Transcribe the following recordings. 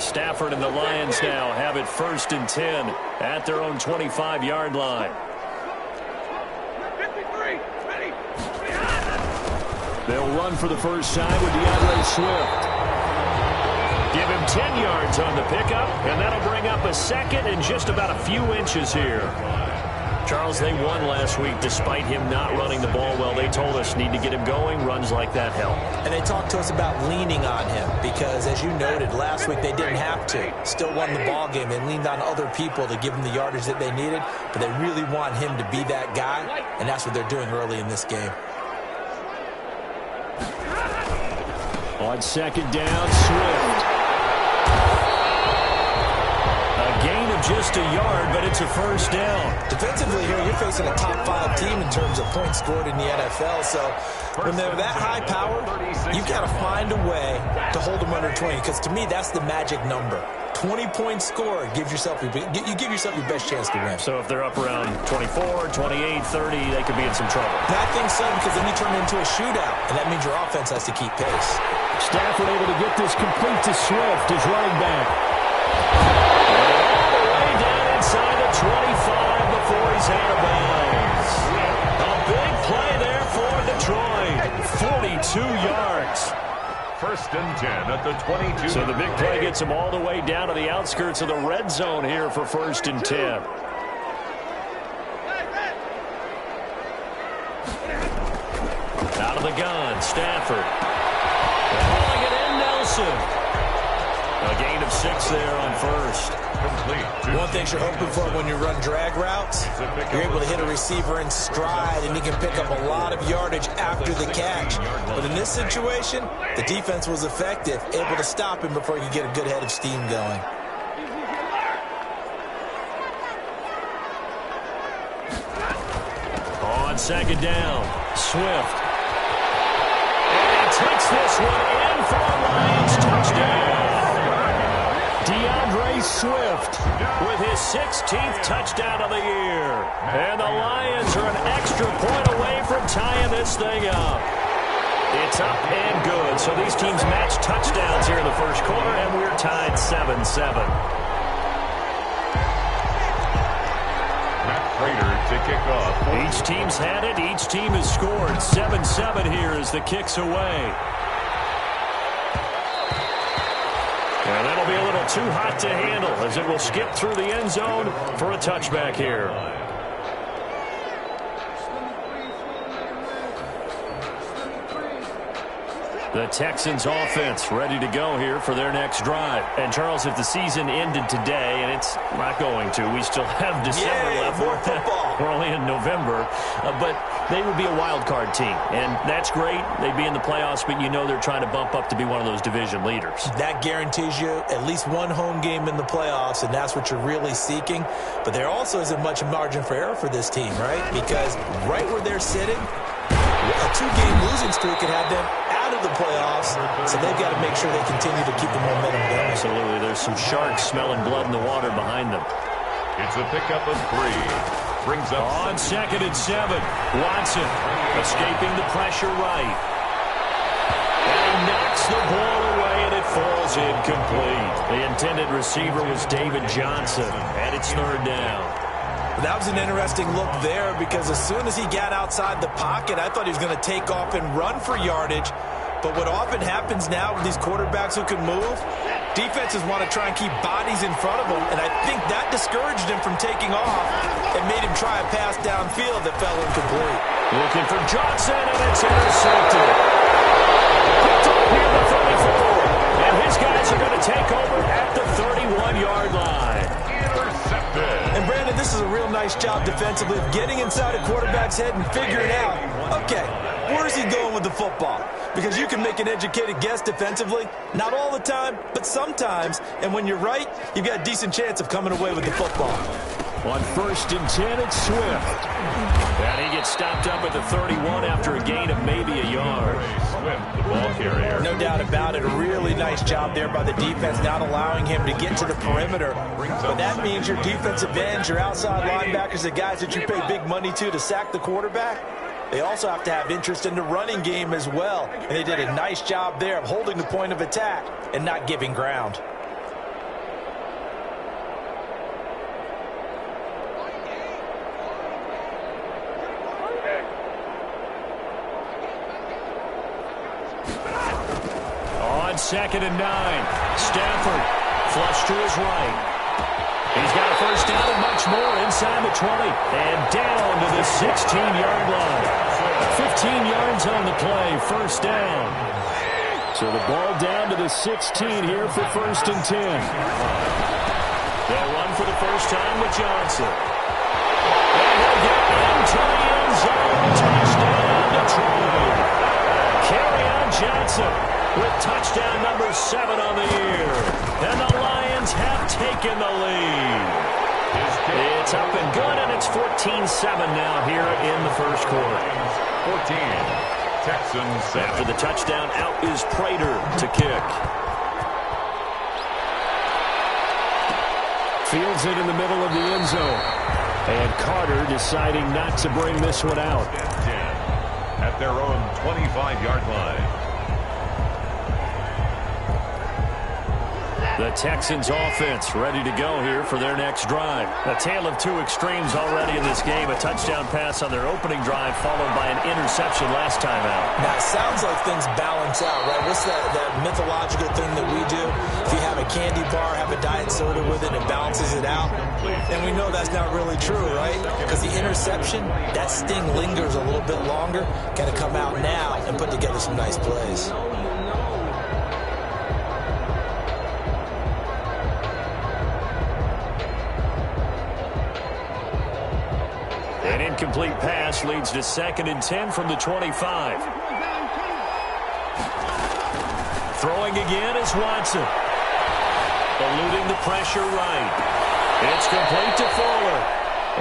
Stafford and the Lions now have it 1st and 10 at their own 25-yard line. They'll run for the first time with DeAndre Swift. Give him 10 yards on the pickup, and that'll bring up a second and just about a few inches here. Charles, they won last week despite him not running the ball well. They told us need to get him going. Runs like that help. And they talked to us about leaning on him because, as you noted, last week they didn't have to. Still won the ball game. They leaned on other people to give them the yardage that they needed, but they really want him to be that guy, and that's what they're doing early in this game. On 2nd down, Swift. A gain of just a yard, but it's a first down. Defensively here, you're facing a top 5 team in terms of points scored in the NFL. So when they're that high power, you've got to find a way to hold them under 20. Because to me, that's the magic number. 20 points scored gives yourself you give yourself your best chance to win. So if they're up around 24, 28, 30, they could be in some trouble. I think so, because then you turn it into a shootout, and that means your offense has to keep pace. Stafford able to get this complete to Swift, his running back. All the way down inside the 25 before he's out of bounds. A big play there for Detroit. 42 yards. 1st and 10 at the 22. So the big play gets him all the way down to the outskirts of the red zone here for 1st and 10. Out of the gun, Stafford. Pulling it in, Nelson. A gain of 6 there on 1st. One thing you're hoping for when you run drag routes, you're able to hit a receiver in stride, and he can pick up a lot of yardage after the catch. But in this situation, the defense was effective, able to stop him before he could get a good head of steam going. On 2nd down, Swift. And he takes this one in for a Lions touchdown. DeAndre Swift with his 16th touchdown of the year. And the Lions are an extra point away from tying this thing up. It's up and good. So these teams match touchdowns here in the first quarter, and we're tied 7-7. To kick off. Each team's had it. Each team has scored. 7-7 here as the kick's away. And that'll be a little too hot to handle as it will skip through the end zone for a touchback here. The Texans offense ready to go here for their next drive. And Charles, if the season ended today, and it's not going to, we still have December left. More football. We're only in November, but they would be a wild card team, and that's great. They'd be in the playoffs, but you know they're trying to bump up to be one of those division leaders. That guarantees you at least one home game in the playoffs, and that's what you're really seeking. But there also isn't much margin for error for this team, right? Because right where they're sitting, a 2-game losing streak could have them out of the playoffs, so they've got to make sure they continue to keep the momentum going. Absolutely. There's some sharks smelling blood in the water behind them. It's a pickup of 3. Brings up on 2nd and 7. Watson escaping the pressure right. And he knocks the ball away, and it falls incomplete. The intended receiver was David Johnson, and it's 3rd down. That was an interesting look there because as soon as he got outside the pocket, I thought he was going to take off and run for yardage. But what often happens now with these quarterbacks who can move, defenses want to try and keep bodies in front of them, and I think that discouraged him from taking off and made him try a pass downfield that fell incomplete. Looking for Johnson, and it's intercepted. Picked up here at the 34, and his guys are going to take over at the 31-yard line. And Brandon, this is a real nice job defensively of getting inside a quarterback's head and figuring out, okay, where's he going with the football? Because you can make an educated guess defensively, not all the time, but sometimes. And when you're right, you've got a decent chance of coming away with the football. On 1st and 10, it's Swift. And he gets stopped up at the 31 after a gain of maybe a yard. Swift, the ball carrier. No doubt about it. A really nice job there by the defense, not allowing him to get to the perimeter. But that means your defensive ends, your outside linebackers, the guys that you pay big money to sack the quarterback, they also have to have interest in the running game as well. And they did a nice job there of holding the point of attack and not giving ground. 2nd and 9. Stafford flush to his right. He's got a first down and much more inside the 20. And down to the 16-yard line. 15 yards on the play, first down. So the ball down to the 16 here for 1st and 10. They'll run for the first time with Johnson. And he'll get into the end zone. Touchdown, Detroit. Kerryon Johnson with touchdown number 7 on the year. And the Lions have taken the lead. It's up and good, and it's 14-7 now here in the first quarter. 14, Texans 7. After the touchdown, out is Prater to kick. Fields it in the middle of the end zone. And Carter deciding not to bring this one out. 10 at their own 25-yard line. The Texans offense ready to go here for their next drive. A tale of two extremes already in this game. A touchdown pass on their opening drive followed by an interception last time out. Now, it sounds like things balance out, right? What's that mythological thing that we do? If you have a candy bar, have a diet soda with it, it balances it out. And we know that's not really true, right? Because the interception, that sting lingers a little bit longer. Got to come out now and put together some nice plays. An incomplete pass leads to 2nd and 10 from the 25. Throwing again is Watson. Eluding the pressure right. It's complete to Fuller.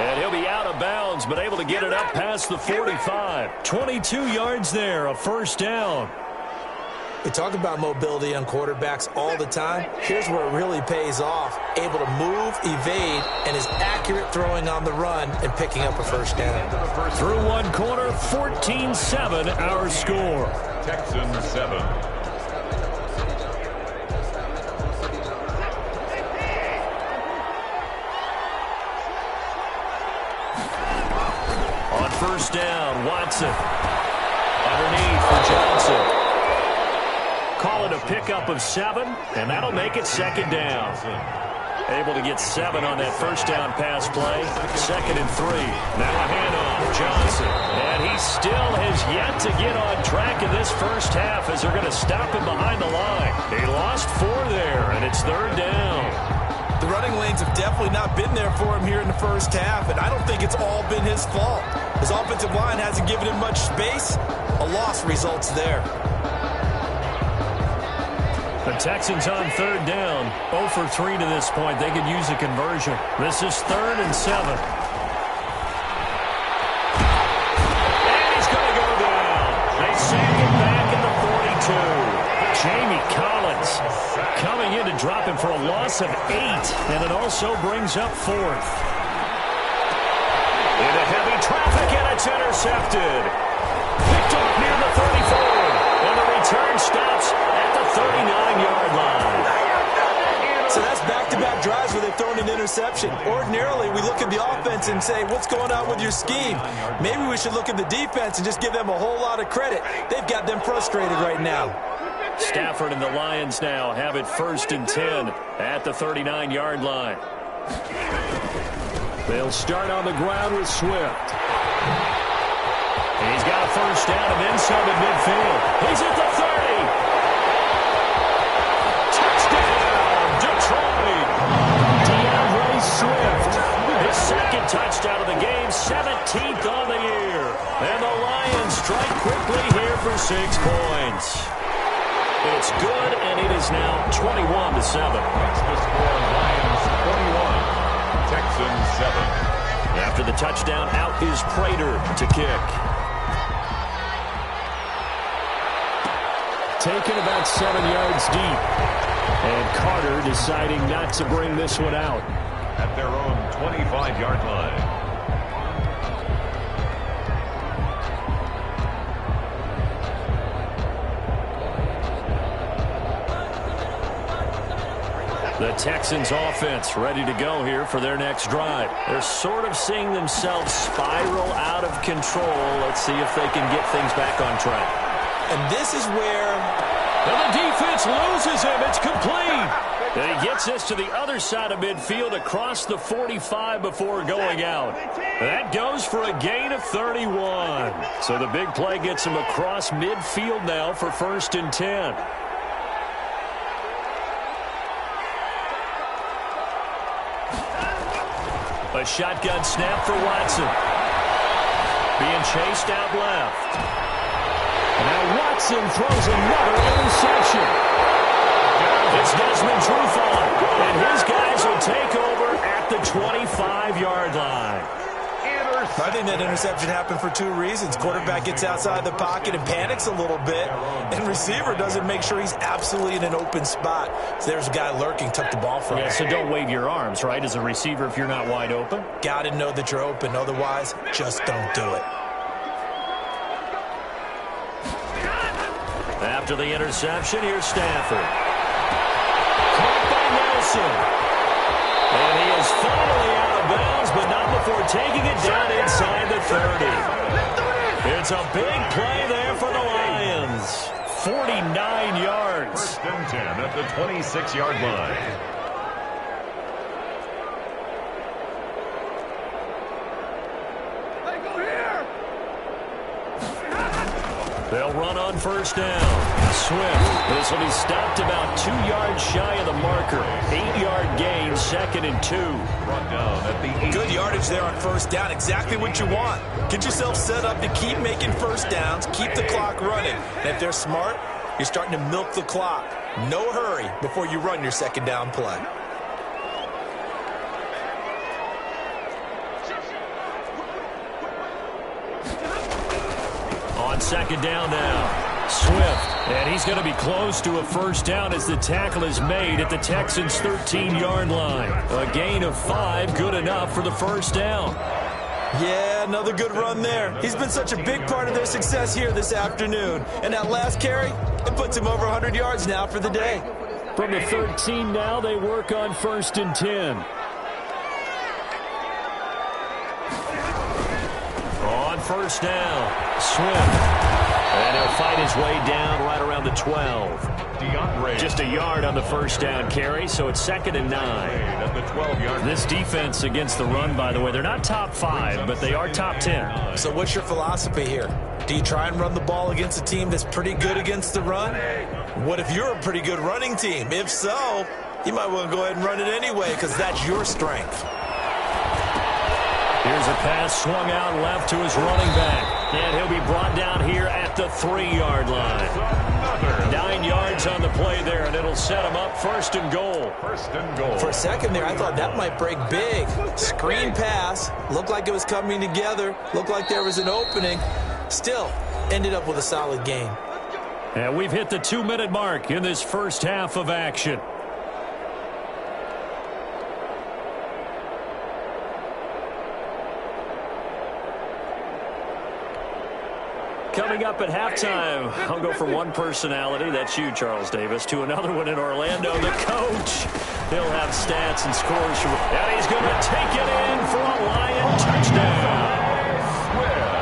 And he'll be out of bounds, but able to get it up past the 45. 22 yards there, a first down. We talk about mobility on quarterbacks all the time. Here's where it really pays off. Able to move, evade, and is accurate throwing on the run and picking up a first down. Through one quarter, 14-7 our score. Texans 7. On first down, Watson. Underneath for Johnson. Call it a pickup of 7, and that'll make it 2nd down. Able to get 7 on that first down pass play. 2nd and 3. Now a handoff, Johnson. And he still has yet to get on track in this first half as they're going to stop him behind the line. He lost 4 there, and it's 3rd down. The running lanes have definitely not been there for him here in the first half, and I don't think it's all been his fault. His offensive line hasn't given him much space. A loss results there. The Texans on 3rd down, 0 for 3 to this point. They could use a conversion. This is 3rd and 7. And he's going to go down. They send him back at the 42. Jamie Collins coming in to drop him for a loss of 8, and it also brings up 4th. Into heavy traffic, and it's intercepted. Picked up near the 34, and the return stops at the 39-yard line. So that's back-to-back drives where they've thrown an interception. Ordinarily, we look at the offense and say, what's going on with your scheme? Maybe we should look at the defense and just give them a whole lot of credit. They've got them frustrated right now. Stafford and the Lions now have it 1st and 10 at the 39-yard line. They'll start on the ground with Swift. He's got a first down and then some at midfield. He's at the 30. Touchdown, Detroit. DeAndre Swift. His 2nd touchdown of the game, 17th on the year. And the Lions strike quickly here for 6 points. It's good, and it is now 21-7. That's the score. Lions 21, Texans 7. After the touchdown, out is Prater to kick. Taken about 7 yards deep. And Carter deciding not to bring this one out. At their own 25-yard line. The Texans offense ready to go here for their next drive. They're sort of seeing themselves spiral out of control. Let's see if they can get things back on track. And this is where And the defense loses him. It's complete. And he gets this to the other side of midfield across the 45 before going out. That goes for a gain of 31. So the big play gets him across midfield now for 1st and 10. A shotgun snap for Watson. Being chased out left. Now Watson throws another interception. It's Desmond Trufant, and his guys will take over at the 25-yard line. I think that interception happened for 2 reasons. Quarterback gets outside the pocket and panics a little bit, and receiver doesn't make sure he's absolutely in an open spot. So there's a guy lurking, took the ball from him. Yeah, so don't wave your arms, right, as a receiver if you're not wide open? Got to know that you're open. Otherwise, just don't do it. After the interception, here's Stafford. Caught by Nelson. And he is finally out of bounds, but not before taking it down inside the 30. It's a big play there for the Lions. 49 yards. 1st and 10 at the 26-yard line. They'll run on 1st down. Swift. This will be stopped about 2 yards shy of the marker. 8-yard gain, 2nd and 2. Brought down at the 8. Good yardage there on 1st down. Exactly what you want. Get yourself set up to keep making 1st downs, keep the clock running. And if they're smart, you're starting to milk the clock. No hurry before you run your 2nd down play. On 2nd down now, Swift, and he's going to be close to a 1st down as the tackle is made at the Texans' 13-yard line. A gain of 5, good enough for the 1st down. Yeah, another good run there. He's been such a big part of their success here this afternoon. And that last carry, it puts him over 100 yards now for the day. From the 13 now, they work on 1st and 10. On 1st down, Swift. And he'll fight his way down right around the 12. Just a yard on the 1st down carry, so it's 2nd and 9. At the 12-yard. This defense against the run, by the way, they're not top 5, but they are top 10. So what's your philosophy here? Do you try and run the ball against a team that's pretty good against the run? What if you're a pretty good running team? If so, you might want to go ahead and run it anyway because that's your strength. Here's a pass swung out left to his running back. And he'll be brought down here at the 3-yard line. 9 yards on the play there, and it'll set him up 1st and goal. 1st and goal. For a second there, I thought that might break big. Screen pass. Looked like it was coming together. Looked like there was an opening. Still, ended up with a solid gain. And we've hit the 2-minute mark in this first half of action. Coming up at halftime, I'll go from one personality, that's you, Charles Davis, to another one in Orlando, the coach. He'll have stats and scores. And he's going to take it in for a Lion touchdown.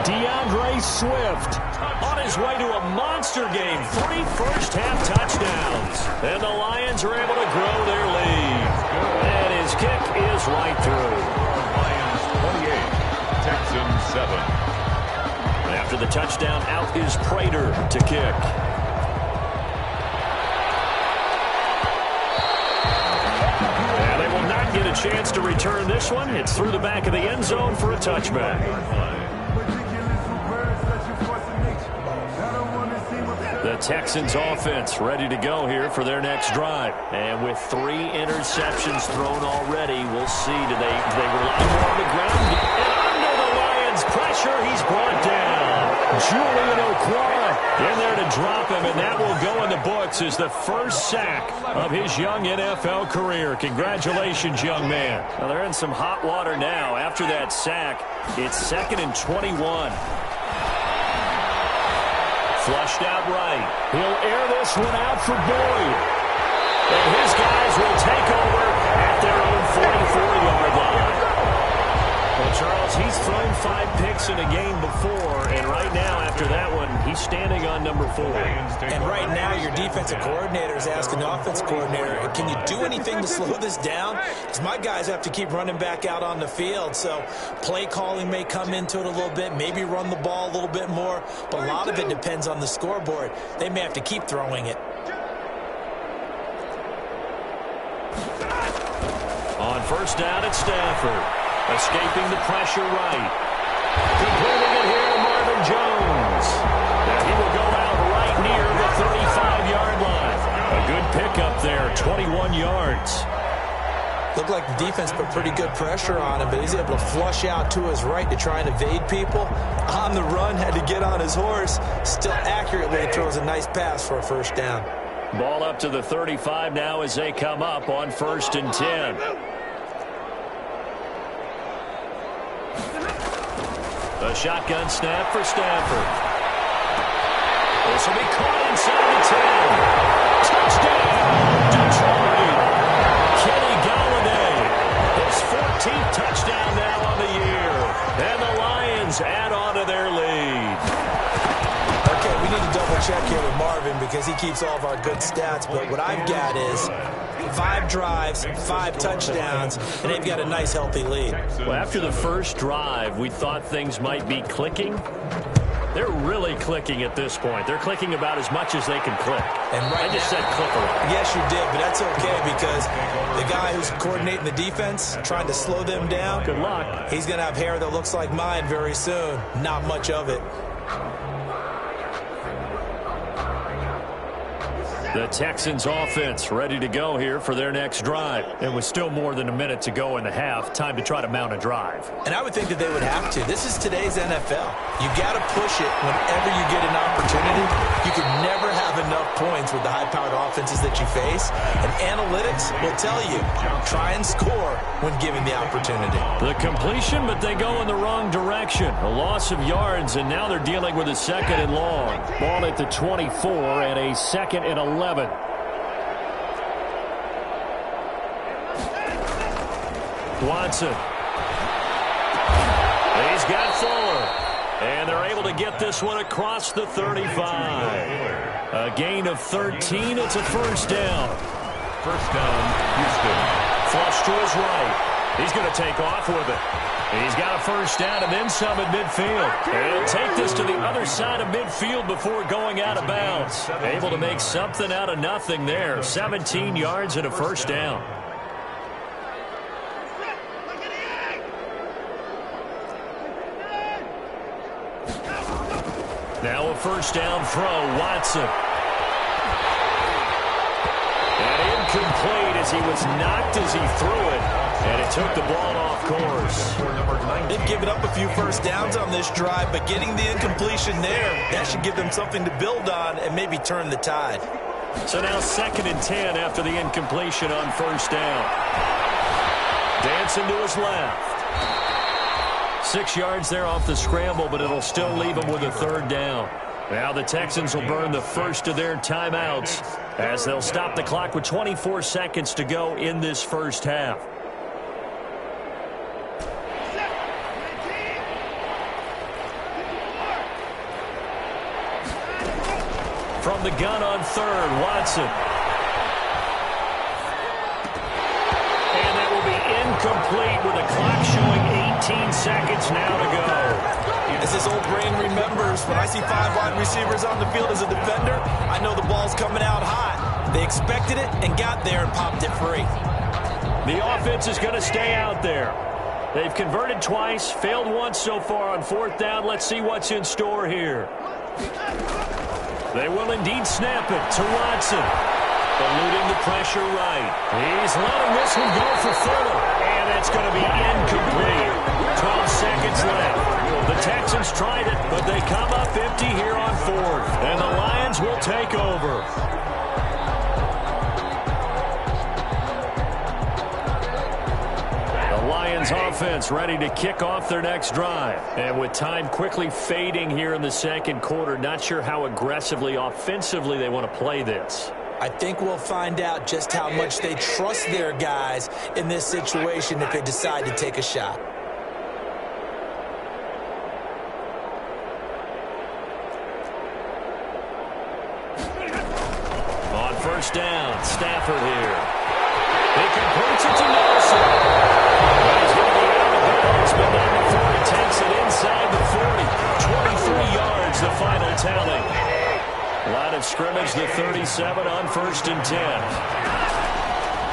DeAndre Swift on his way to a monster game. 3 first-half touchdowns. And the Lions are able to grow their lead. And his kick is right through. Lions 28, Texans 7. After the touchdown, out is Prater to kick. And they will not get a chance to return this one. It's through the back of the end zone for a touchback. The Texans offense ready to go here for their next drive. And with 3 interceptions thrown already, we'll see. Do they rely more on the ground? And under the Lions' pressure, he's brought down. Julian Okwara in there to drop him, and that will go in the books as the first sack of his young NFL career. Congratulations, young man. Now, they're in some hot water now. After that sack, it's 2nd and 21. Flushed out right. He'll air this one out for Boyd. And his guys will take over at their own 44-yard line. Well, Charles, he's thrown 5 picks in a game before, and right now, after that one, he's standing on number 4. And right now, your defensive coordinator is asking the offense coordinator, can you do anything to slow this down? Because my guys have to keep running back out on the field, so play calling may come into it a little bit, maybe run the ball a little bit more, but a lot of it depends on the scoreboard. They may have to keep throwing it. On first down, it's Stafford. Escaping the pressure right. Completing it here to Marvin Jones. Now he will go out right near the 35-yard line. A good pickup there, 21 yards. Looked like the defense put pretty good pressure on him, but he's able to flush out to his right to try and evade people. On the run, had to get on his horse. Still accurately throws a nice pass for a first down. Ball up to the 35 now as they come up on 1st and 10. A shotgun snap for Stafford. This will be caught inside the 10. Touchdown, Detroit. Kenny Golladay, his 14th touchdown now on the year. And the Lions add on to their lead. Okay, we need to double check here with Marvin because he keeps all of our good stats, but what I've got is 5 drives, 5 touchdowns, and they've got a nice, healthy lead. Well, after the first drive, we thought things might be clicking. They're really clicking at this point. They're clicking about as much as they can click. And right I just now, said click a lot. Yes, you did, but that's okay because the guy who's coordinating the defense, trying to slow them down, Good luck. he's going to have hair that looks like mine very soon. Not much of it. The Texans offense ready to go here for their next drive. It was still more than a minute to go in the half. Time to try to mount a drive. And I would think that they would have to. This is today's NFL. You got to push it whenever you get an opportunity. You can never have enough points with the high-powered offenses that you face. And analytics will tell you, try and score when given the opportunity. The completion, but they go in the wrong direction. A loss of yards, and now they're dealing with a 2nd and long. Ball at the 24 and a 2nd and 11. Watson. He's got Fuller. And they're able to get this one across the 35. A gain of 13. It's a first down. First down, Houston. Flush to his right. He's going to take off with it. He's got a first down and then some at midfield. And he'll take this to the other side of midfield before going out of bounds. Able to make something out of nothing there. 17 yards and a first down. Now a first down throw, Watson. And incomplete as he was knocked as he threw it. And it took the ball off course. They've given up a few first downs on this drive, but getting the incompletion there, that should give them something to build on and maybe turn the tide. So now 2nd and 10 after the incompletion on first down. Dancing to his left. 6 yards there off the scramble, but it'll still leave him with a 3rd down. Now the Texans will burn the first of their timeouts as they'll stop the clock with 24 seconds to go in this first half. From the gun on 3rd, Watson. And that will be incomplete with the clock showing 18 seconds now to go. As this old brain remembers, when I see 5 wide receivers on the field as a defender, I know the ball's coming out hot. They expected it and got there and popped it free. The offense is going to stay out there. They've converted twice, failed once so far on 4th down. Let's see what's in store here. They will indeed snap it to Watson. Eluding the pressure right. He's letting this one go for Fuller. And it's going to be incomplete. 12 seconds left. The Texans tried it, but they come up empty here on 4th. And the Lions will take over. The Lions offense ready to kick off their next drive. And with time quickly fading here in the 2nd quarter, not sure how aggressively, offensively they want to play this. I think we'll find out just how much they trust their guys in this situation if they decide to take a shot. first down. Stafford here. He completes it to Nelson. He's going to be out of bounds, but not before he takes it inside the 40. 23 yards, the final tally. Line of scrimmage, the 37 on 1st and 10.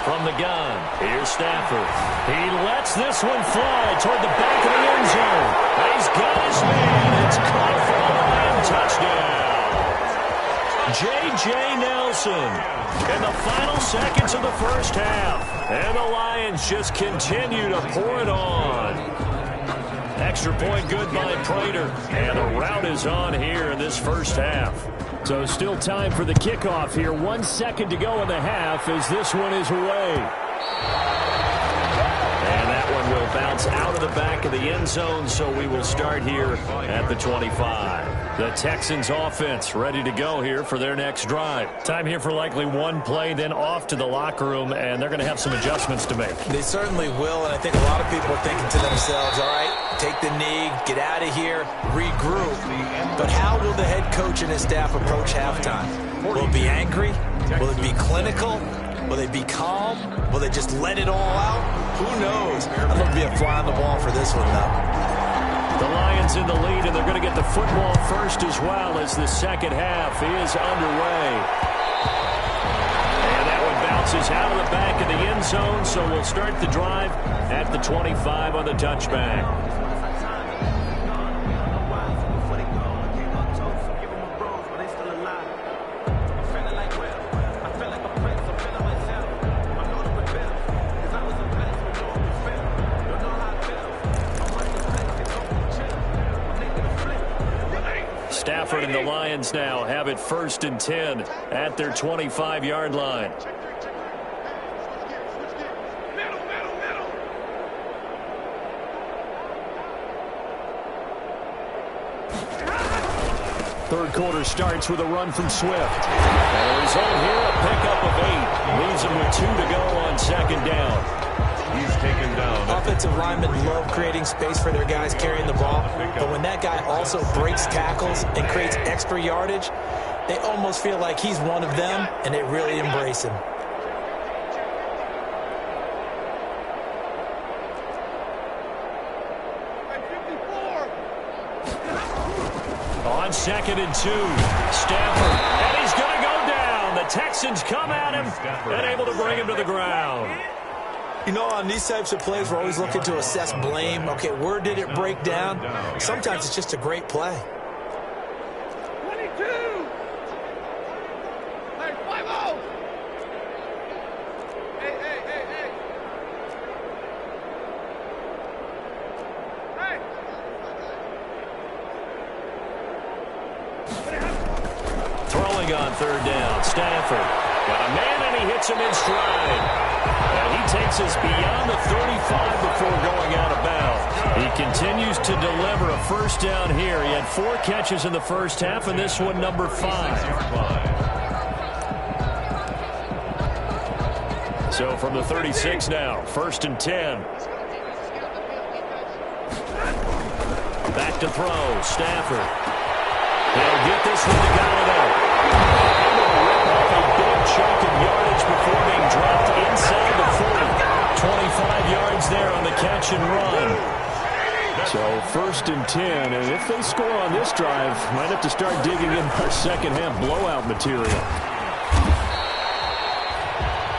From the gun, here's Stafford. He lets this one fly toward the back of the end zone. He's got his man. It's caught for a Lion touchdown. J.J. Nelson in the final seconds of the first half. And the Lions just continue to pour it on. Extra point good by Prater. And the rout is on here in this first half. So still time for the kickoff here. 1 second to go in the half as this one is away. And that one will bounce out of the back of the end zone, so we will start here at the 25. The Texans offense ready to go here for their next drive. Time here for likely one play, then off to the locker room, and they're going to have some adjustments to make. They certainly will, and I think a lot of people are thinking to themselves, all right, take the knee, get out of here, regroup. But how will the head coach and his staff approach halftime? Will it be angry? Will it be clinical? Will they be calm? Will they just let it all out? Who knows? I'm going to be a fly on the wall for this one, though. The Lions in the lead, and they're going to get the football first as well as the second half is underway. And that one bounces out of the back of the end zone, so we'll start the drive at the 25 on the touchback. Stafford and the Lions now have it 1st and 10 at their 25-yard line. Third quarter starts with a run from Swift. And the result here, a pickup of 8. Leaves him with 2 to go on 2nd down. He's taken down. Offensive linemen love creating space for their guys carrying the ball, but when that guy also breaks tackles and creates extra yardage, they almost feel like he's one of them, and they really embrace him. On 2nd and 2, Stafford, and he's going to go down. The Texans come at him and able to bring him to the ground. You know, on these types of plays, we're always looking to assess blame. Okay, where did it break down? Sometimes it's just a great play. 22! Hey, 5-0! Hey! Throwing on 3rd down, Stafford got a man and he hits him in stride. And he takes us beyond the 35 before going out of bounds. He continues to deliver a first down here. He had 4 catches in the first half, and this one number 5. So from the 36 now, 1st and 10. Back to throw, Stafford. He'll get this one to Galladay. A big chunk of yardage before being dropped inside the 40. 25 yards there on the catch and run. So 1st and 10, and if they score on this drive, might have to start digging in our second half blowout material.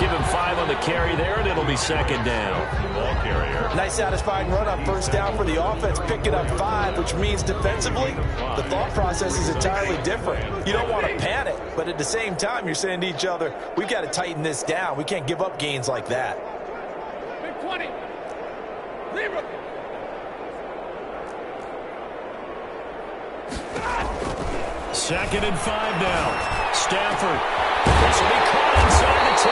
Give him 5 on the carry there, and it'll be 2nd down. Ball carrier. Nice satisfying run on 1st down for the offense, picking up 5, which means defensively, the thought process is entirely different. You don't want to panic, but at the same time, you're saying to each other, we've got to tighten this down. We can't give up gains like that. Big 20! Zero! 2nd and 5 now. Stafford. This will be caught inside the 10.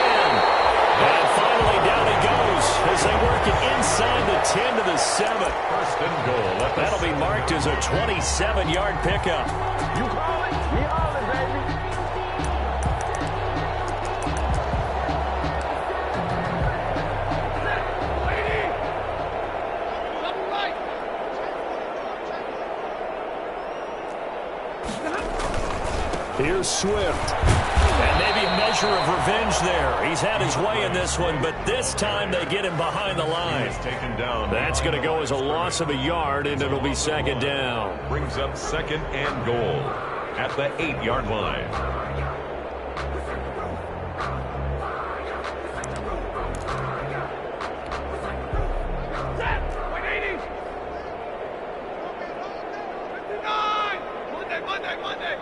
And finally down he goes as they work it inside the 10 to the 7. 1st and goal. That'll be marked as a 27-yard pickup. You call it? We all it, baby. Double right. Here's Swift. And maybe a measure of revenge there. He's had his way in this one, but this time they get him behind the line. Taken down. That's going to go as a loss of a yard, and it'll be second down. Brings up second and goal at the 8-yard line. Monday.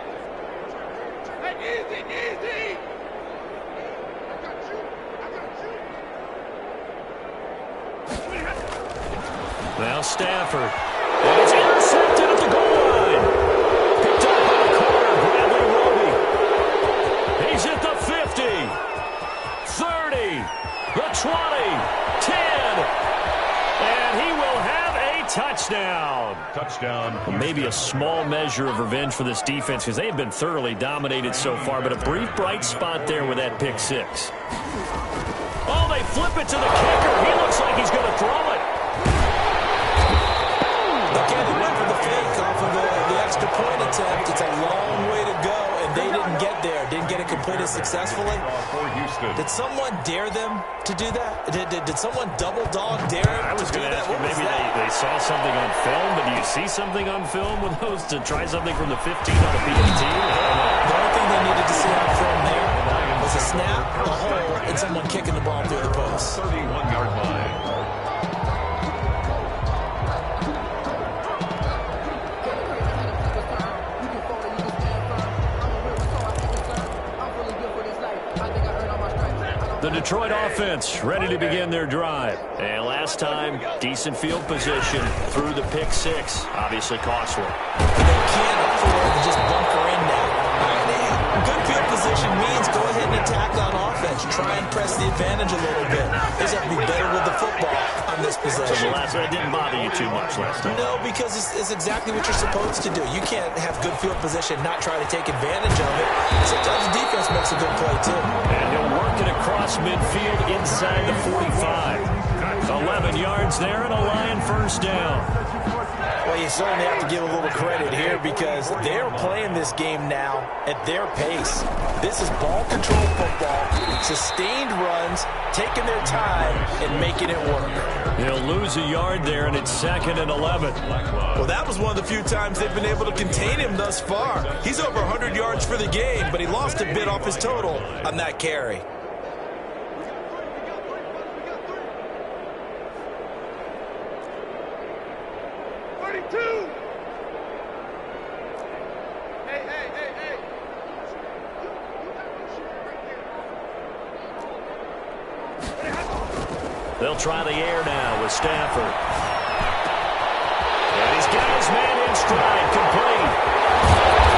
Hey, easy. Now Stafford. And it's intercepted at the goal line. Picked up by the corner, Bradley Roby. He's at the 50, 30, the 20, 10, and he will have a touchdown. Touchdown. Maybe a small measure of revenge for this defense because they have been thoroughly dominated so far, but a brief bright spot there with that pick six. Oh, they flip it to the kicker. He looks like he's going to throw it. Again, he went for the fake off of the extra point attempt. It's a long way to go, and they didn't get there. Didn't get it completed successfully. For Houston. Did someone dare them to do that? Did someone double dog dare him I was to do going to that? ask you, maybe they saw something on film, but do you see something on film with those to try something from the 15 on a PAT? The only thing they needed to see on film there was a snap, a hole, and someone kicking the ball through the post. 31-yard line. The Detroit offense ready to begin their drive. And last time, decent field position through the pick six. Obviously costly. They can't afford to just bunker in now. Good field position means go ahead and attack on offense. Try and press the advantage a little bit. They just have to be better with the football on this So possession. the last one didn't bother you too much last time. No, because it's exactly what you're supposed to do. You can't have good field position, not try to take advantage of it. Sometimes the defense makes a good play, too. And he'll work it across midfield inside the 45. 11 yards there and a Lion first down. Well, you certainly have to give a little credit here because they're playing this game now at their pace. This is ball control football, sustained runs, taking their time and making it work. He'll lose a yard there, and it's second and 11. Well, that was one of the few times they've been able to contain him thus far. He's over 100 yards for the game, but he lost a bit off his total on that carry. They'll try the air now with Stafford. And he's got his man in stride, complete.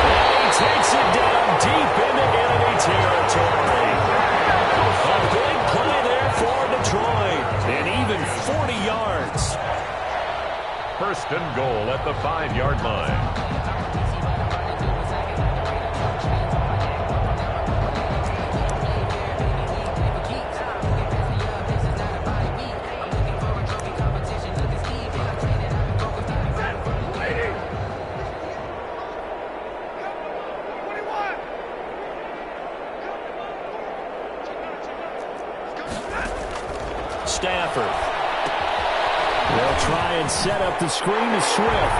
And he takes it down deep into enemy territory. A big play there for Detroit. And even 40 yards. First and goal at the 5-yard line. Stafford. They'll try and set up the screen to Swift.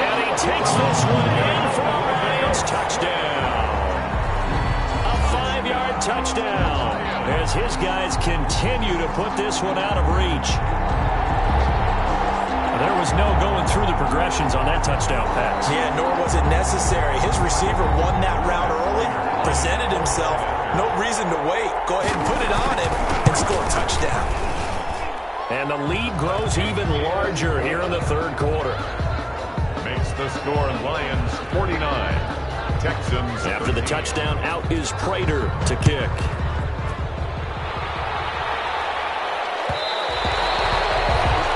And he takes this one in for a Lions touchdown. A 5-yard touchdown as his guys continue to put this one out of reach. There was no going through the progressions on that touchdown pass. Yeah, nor was it necessary. His receiver won that route early, presented himself. No reason to wait. Go ahead and put it on him and score a touchdown. And the lead grows even larger here in the third quarter. Makes the score Lions 49. Texans. After the touchdown, out is Prater to kick.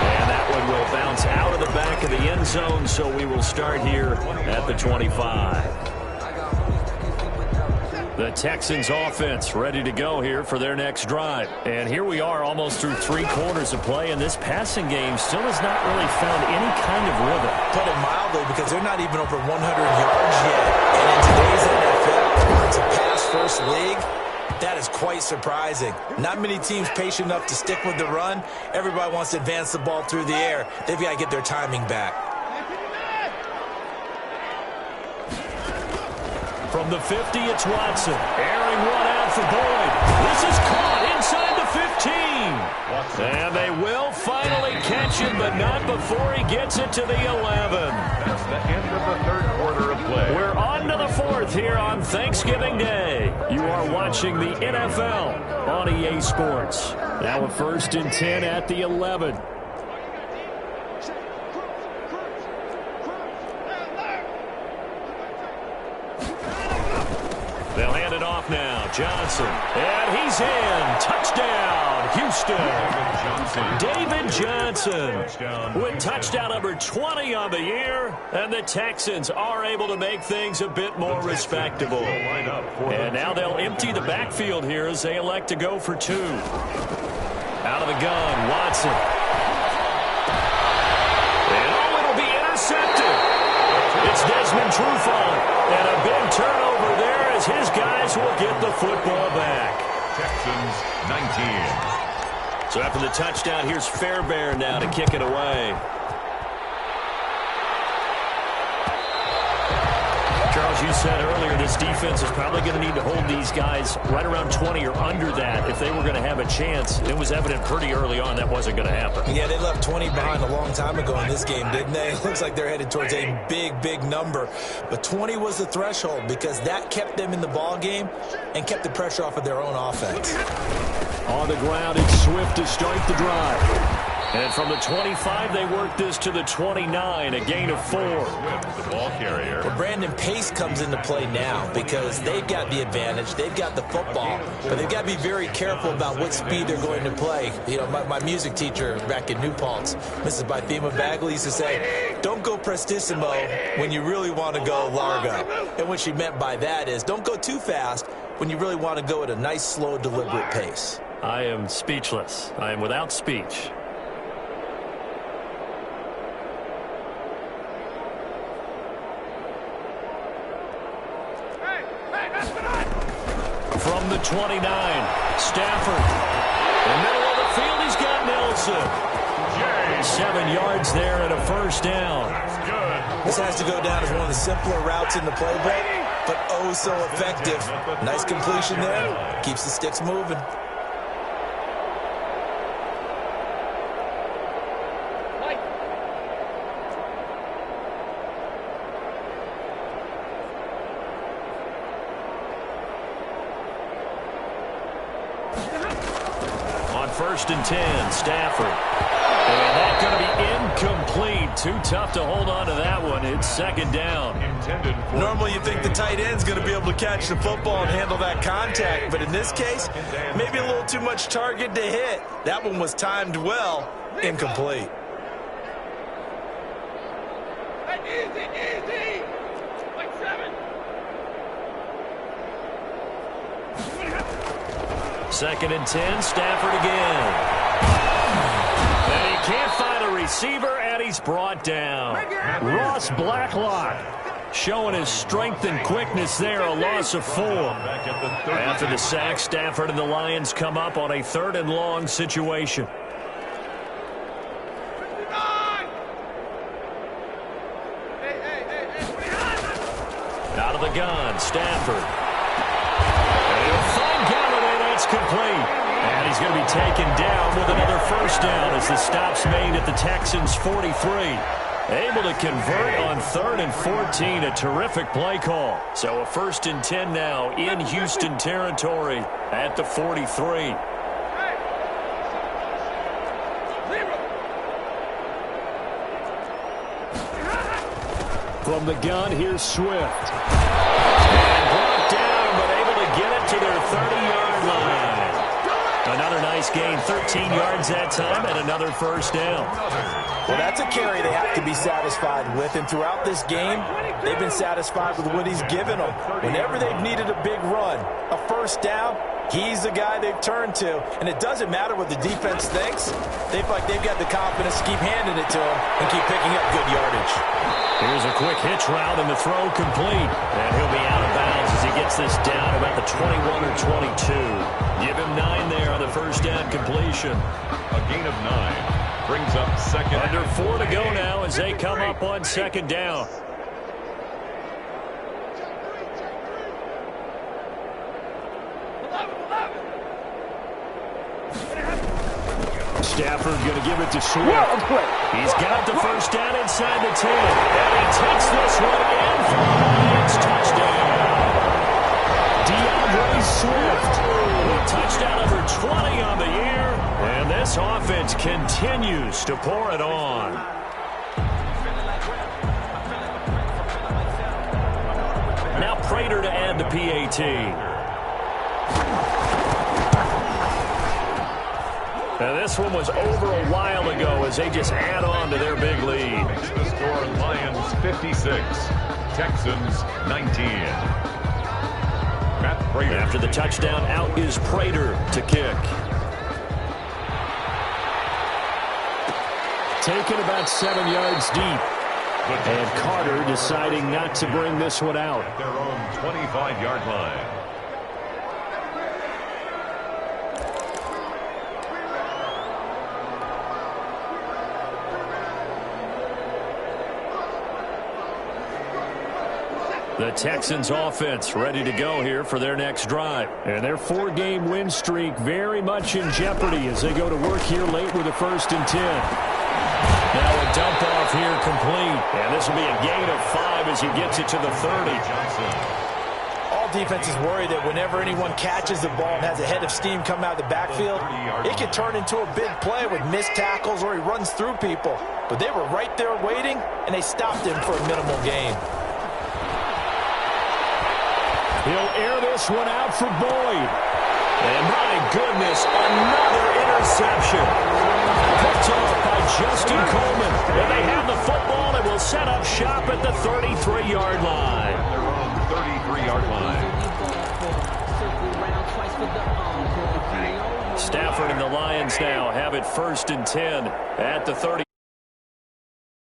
And that one will bounce out of the back of the end zone, so we will start here at the 25. The Texans offense ready to go here for their next drive. And here we are almost through 3 quarters of play, and this passing game still has not really found any kind of rhythm. Put it mildly, because they're not even over 100 yards yet. And in today's NFL, it's a pass first league, that is quite surprising. Not many teams patient enough to stick with the run. Everybody wants to advance the ball through the air. They've got to get their timing back. From the 50, it's Watson. Airing one out for Boyd. This is caught inside the 15. And they will finally catch him, but not before he gets it to the 11. That's the end of the third quarter of play. We're on to the fourth here on Thanksgiving Day. You are watching the NFL on EA Sports. Now a 1st and 10 at the 11. They'll hand it off now. Johnson. And he's in. Touchdown, Houston. David Johnson with touchdown number 20 on the year. And the Texans are able to make things a bit more respectable. And now they'll empty the backfield here as they elect to go for 2. Out of the gun, Watson. And oh, it'll be intercepted. It's Desmond Trufant. And a big turnover there as his guys will get the football back. Texans 19. So after the touchdown, here's Fairbairn now to kick it away. Charles, you said earlier this defense is probably going to need to hold these guys right around 20 or under that if they were going to have a chance. It was evident pretty early on that wasn't going to happen. Yeah, they left 20 behind a long time ago in this game, didn't they? It looks like they're headed towards a big, big number. But 20 was the threshold because that kept them in the ball game and kept the pressure off of their own offense. On the ground, it's Swift to start the drive. And from the 25, they work this to the 29, a gain of 4. The ball carrier. Well, Brandon Pace comes into play now because they've got the advantage. They've got the football, but they've got to be very careful about what speed they're going to play. You know, my music teacher back in New Paltz, Mrs. Bythema Bagley, used to say, don't go prestissimo when you really want to go largo. And what she meant by that is don't go too fast when you really want to go at a nice, slow, deliberate pace. I am speechless. I am without speech. From the 29, Stafford. In the middle of the field, he's got Nelson. 7 yards there and a first down. This has to go down as one of the simpler routes in the playbook, but oh so effective. Nice completion there. Keeps the sticks moving. On 1st and 10, Stafford. And that's going to be incomplete. Too tough to hold on to that one. It's 2nd down. Normally you think the tight end's going to be able to catch the football and handle that contact, but in this case, maybe a little too much target to hit. That one was timed well. Incomplete. Easy. Like 7. 2nd and 10, Stafford again. And he can't find a receiver, and he's brought down. Ross Blacklock showing his strength and quickness there, a loss of 4. After the sack, Stafford and the Lions come up on a 3rd and long situation. Out of the gun, Stafford. And he'll find Galladay, that's complete. And he's going to be taken down with another first down as the stop's made at the Texans' 43. Able to convert on 3rd and 14, a terrific play call. So a 1st and 10 now in Houston territory at the 43. From the gun, here's Swift. And brought down, but able to get it to their 30-yard line. Another nice gain, 13 yards that time, and another first down. Well, that's a carry they have to be satisfied with, and throughout this game, they've been satisfied with what he's given them. Whenever they've needed a big run, a first down, he's the guy they've turned to. And it doesn't matter what the defense thinks. They've got the confidence to keep handing it to him and keep picking up good yardage. Here's a quick hitch route, and the throw complete. And he'll be out of bounds as he gets Gets this down about the 21 or 22. Give him 9 there on the first down completion. A gain of 9 brings up second. Under 4 to go now as they come up on second down. Stafford going to give it to Swift. He's got the first down inside the 10. And he takes this one in for the Lions. Touchdown. DeAndre Swift with touchdown number 20 on the year. And this offense continues to pour it on. Now Prater to add the PAT. Now this one was over a while ago as they just add on to their big lead. The score, Lions 56, Texans 19. Matt Prater. After the touchdown, out is Prater to kick. Taken about 7 yards deep. And Carter deciding not to bring this one out. At their own 25-yard line. The Texans offense ready to go here for their next drive. And their 4-game win streak very much in jeopardy as they go to work here late with a 1st and 10. Now a dump off here complete. And this will be a gain of 5 as he gets it to the 30. All defenses worry that whenever anyone catches the ball and has a head of steam come out of the backfield, it can turn into a big play with missed tackles or he runs through people. But they were right there waiting, and they stopped him for a minimal gain. He'll air this one out for Boyd. And my goodness, another interception. Picked off by Justin Coleman. And they have the football and will set up shop at the 33-yard line. Their own 33-yard line. Stafford and the Lions now have it 1st and 10 at the 30.